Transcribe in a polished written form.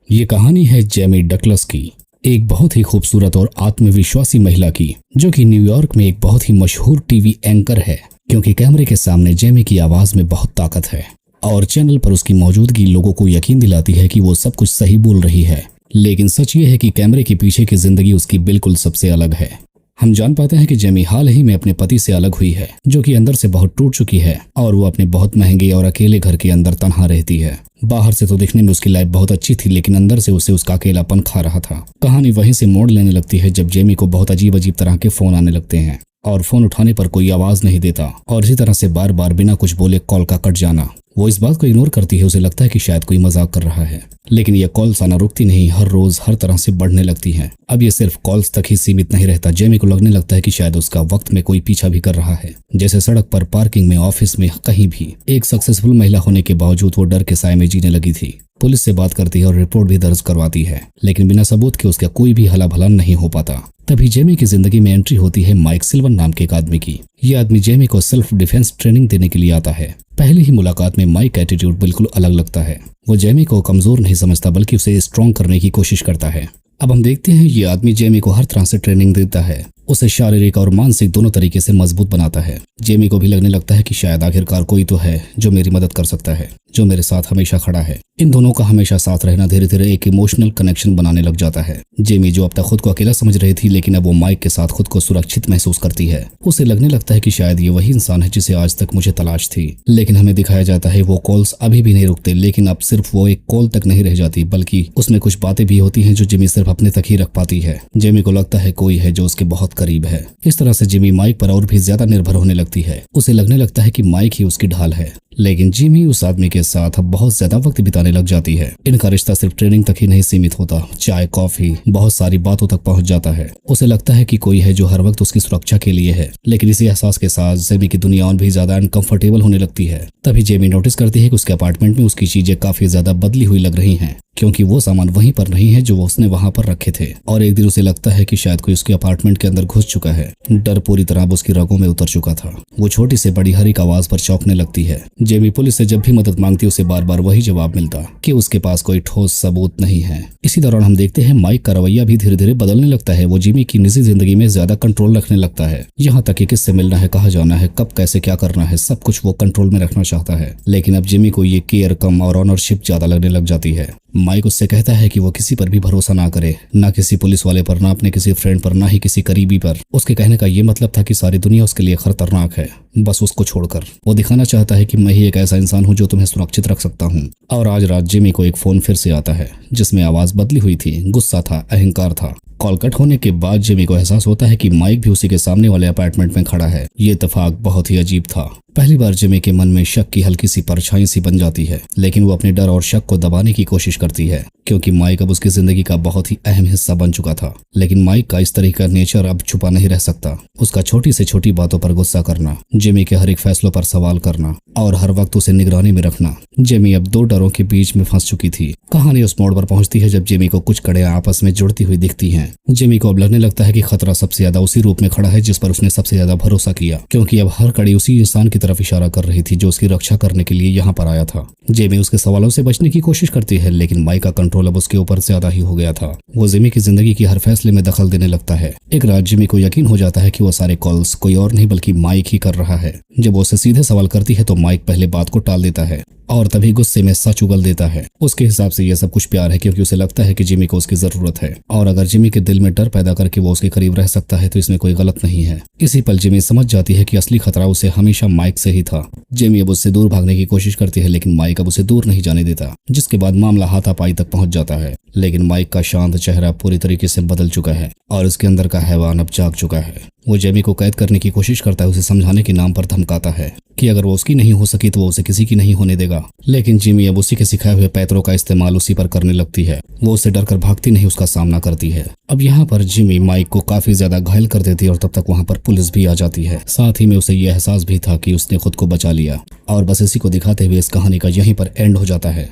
ये कहानी है जेमी डगलस की, एक बहुत ही खूबसूरत और आत्मविश्वासी महिला की, जो कि न्यूयॉर्क में एक बहुत ही मशहूर टीवी एंकर है। क्योंकि कैमरे के सामने जेमी की आवाज में बहुत ताकत है और चैनल पर उसकी मौजूदगी लोगों को यकीन दिलाती है कि वो सब कुछ सही बोल रही है। लेकिन सच ये है कि कैमरे के पीछे की जिंदगी उसकी बिल्कुल सबसे अलग है। हम जान पाते हैं कि जेमी हाल ही में अपने पति से अलग हुई है, जो कि अंदर से बहुत टूट चुकी है और वो अपने बहुत महंगे और अकेले घर के अंदर तन्हा रहती है। बाहर से तो दिखने में उसकी लाइफ बहुत अच्छी थी, लेकिन अंदर से उसे उसका अकेलापन खा रहा था। कहानी वहीं से मोड़ लेने लगती है जब जेमी को बहुत अजीब अजीब तरह के फोन आने लगते हैं और फोन उठाने पर कोई आवाज नहीं देता और इसी तरह से बार बार बिना कुछ बोले कॉल का कट जाना। वो इस बात को इग्नोर करती है। उसे लगता है कि शायद कोई मजाक कर रहा है, लेकिन ये कॉल्स आना रुकती नहीं, हर रोज हर तरह से बढ़ने लगती हैं। अब ये सिर्फ कॉल्स तक ही सीमित नहीं रहता। जेमी को लगने लगता है कि शायद उसका वक्त में कोई पीछा भी कर रहा है, जैसे सड़क पर, पार्किंग में, ऑफिस में, कहीं भी। एक सक्सेसफुल महिला होने के बावजूद वो डर के साए में जीने लगी थी। पुलिस से बात करती है और रिपोर्ट भी दर्ज करवाती है, लेकिन बिना सबूत के उसका कोई भी हला भला नहीं हो पाता। तभी जेमी की जिंदगी में एंट्री होती है माइक सिल्वर नाम के एक आदमी की। ये आदमी जेमी को सेल्फ डिफेंस ट्रेनिंग देने के लिए आता है। पहले ही मुलाकात में माइक का एटीट्यूड बिल्कुल अलग लगता है। वो जेमी को कमजोर नहीं समझता, बल्कि उसे स्ट्रॉन्ग करने की कोशिश करता है। अब हम देखते हैं ये आदमी जेमी को हर तरह से ट्रेनिंग देता है, उसे शारीरिक और मानसिक दोनों तरीके से मजबूत बनाता है। जेमी को भी लगने लगता है कि शायद आखिरकार कोई तो है जो मेरी मदद कर सकता है, जो मेरे साथ हमेशा खड़ा है। इन दोनों का हमेशा साथ रहना धीरे धीरे एक इमोशनल कनेक्शन बनाने लग जाता है। जेमी जो अब तक खुद को अकेला समझ रही थी, लेकिन अब वो माइक के साथ खुद को सुरक्षित महसूस करती है। उसे लगने लगता है कि शायद ये वही इंसान है जिसे आज तक मुझे तलाश थी। लेकिन हमें दिखाया जाता है वो कॉल्स अभी भी नहीं रुकते, लेकिन अब सिर्फ वो एक कॉल तक नहीं रह जाती, बल्कि उसमें कुछ बातें भी होती हैं जो जेमी सिर्फ अपने तक ही रख पाती है। जेमी को लगता है कोई है जो उसके बहुत करीब है। इस तरह से जेमी माइक पर और भी ज्यादा निर्भर होने लगती है। उसे लगने लगता है कि माइक ही उसकी ढाल है। लेकिन जेमी उस आदमी के साथ अब बहुत ज्यादा वक्त बिताने लग जाती है। इनका रिश्ता सिर्फ ट्रेनिंग तक ही नहीं सीमित होता, चाय, कॉफी, बहुत सारी बातों तक पहुंच जाता है। उसे लगता है कि कोई है जो हर वक्त उसकी सुरक्षा के लिए है। लेकिन इसी एहसास के साथ जेमी की दुनिया और भी ज्यादा अनकंफर्टेबल होने लगती है। तभी जेमी नोटिस करती है कि उसके अपार्टमेंट में उसकी चीजें काफी ज्यादा बदली हुई लग रही हैं, क्योंकि वो सामान वहीं पर नहीं है जो उसने वहां पर रखे थे। और एक दिन उसे लगता है कि शायद कोई उसके अपार्टमेंट के अंदर घुस चुका है। डर पूरी तरह अब उसकी रगों में उतर चुका था। वो छोटी से बड़ी हर एक आवाज पर चौंकने लगती है। जेमी पुलिस से जब भी मदद मांगती उसे बार बार वही जवाब मिलता कि उसके पास कोई ठोस सबूत नहीं है। इसी दौरान हम देखते हैं माइक का रवैया भी धीरे धीरे बदलने लगता है। वो जेमी की निजी जिंदगी में ज्यादा कंट्रोल रखने लगता है। यहाँ तक कि किससे मिलना है, कहाँ जाना है, कब कैसे क्या करना है, सब कुछ वो कंट्रोल में रखना चाहता है। लेकिन अब जेमी को ये केयर कम और ऑनरशिप ज्यादा लगने लग जाती है। माइक उससे कहता है कि वो किसी पर भी भरोसा ना करे, ना किसी पुलिस वाले पर, ना अपने किसी फ्रेंड पर, ना ही किसी करीबी पर। उसके कहने का ये मतलब था कि सारी दुनिया उसके लिए खतरनाक है, बस उसको छोड़कर। वो दिखाना चाहता है कि मैं ही एक ऐसा इंसान हूँ जो तुम्हें सुरक्षित रख सकता हूँ। और आज रात जेमी को एक फोन फिर से आता है, जिसमें आवाज बदली हुई थी, गुस्सा था, अहंकार था। कॉल कट होने के बाद जेमी को एहसास होता है कि माइक भी उसी के सामने वाले अपार्टमेंट में खड़ा है। ये इत्तेफाक बहुत ही अजीब था। पहली बार जेमी के मन में शक की हल्की सी परछाई सी बन जाती है, लेकिन वो अपने डर और शक को दबाने की कोशिश करती है, क्योंकि माइक अब उसकी जिंदगी का बहुत ही अहम हिस्सा बन चुका था। लेकिन माइक का इस तरह का नेचर अब छुपा नहीं रह सकता। उसका छोटी से छोटी बातों पर गुस्सा करना, जेमी के हर एक फैसलों पर सवाल करना और हर वक्त उसे निगरानी में रखना। जेमी अब दो डरों के बीच में फंस चुकी थी। कहानी उस मोड़ पर पहुंचती है जब जेमी को कुछ कड़ियां आपस में जुड़ती हुई दिखती हैं। जेमी को अब लगने लगता है कि खतरा सबसे ज्यादा उसी रूप में खड़ा है जिस पर उसने सबसे ज्यादा भरोसा किया, क्योंकि अब हर कड़ी उसी इंसान की तरफ इशारा कर रही थी जो उसकी रक्षा करने के लिए यहाँ पर आया था। जेमी उसके सवालों से बचने की कोशिश करती है, लेकिन माइक का कंट्रोल अब उसके ऊपर ज्यादा ही हो गया था। वो जेमी की जिंदगी की हर फैसले में दखल देने लगता है। एक रात जेमी को यकीन हो जाता है कि वो सारे कॉल्स कोई और नहीं बल्कि माइक ही कर रहा है। जब वो उससे सीधे सवाल करती है तो माइक पहले बात को टाल देता है और तभी गुस्से में सच उगल देता है। उसके हिसाब से यह सब कुछ प्यार है, क्योंकि उसे लगता है कि जिमी को उसकी जरूरत है और अगर जिमी के दिल में डर पैदा करके वो उसके करीब रह सकता है तो इसमें कोई गलत नहीं है। इसी पल जिमी समझ जाती है कि असली खतरा उसे हमेशा माइक से ही था। जिमी अब उससे दूर भागने की कोशिश करती है, लेकिन माइक अब उसे दूर नहीं जाने देता, जिसके बाद मामला हाथापाई तक पहुंच जाता है। लेकिन माइक का शांत चेहरा पूरी तरीके से बदल चुका है और उसके अंदर का हैवान अब जाग चुका है। वो जेमी को कैद करने की कोशिश करता है, उसे समझाने के नाम पर धमकाता है कि अगर वो उसकी नहीं हो सकी तो वो उसे किसी की नहीं होने देगा। लेकिन जिमी अब उसी के सिखाए हुए पैतरों का इस्तेमाल उसी पर करने लगती है। वो उससे डरकर भागती नहीं, उसका सामना करती है। अब यहाँ पर जिमी माइक को काफी ज्यादा घायल कर देती है और तब तक वहाँ पर पुलिस भी आ जाती है। साथ ही में उसे यह एहसास भी था कि उसने खुद को बचा लिया। और बस इसी को दिखाते हुए इस कहानी का यहीं पर एंड हो जाता है।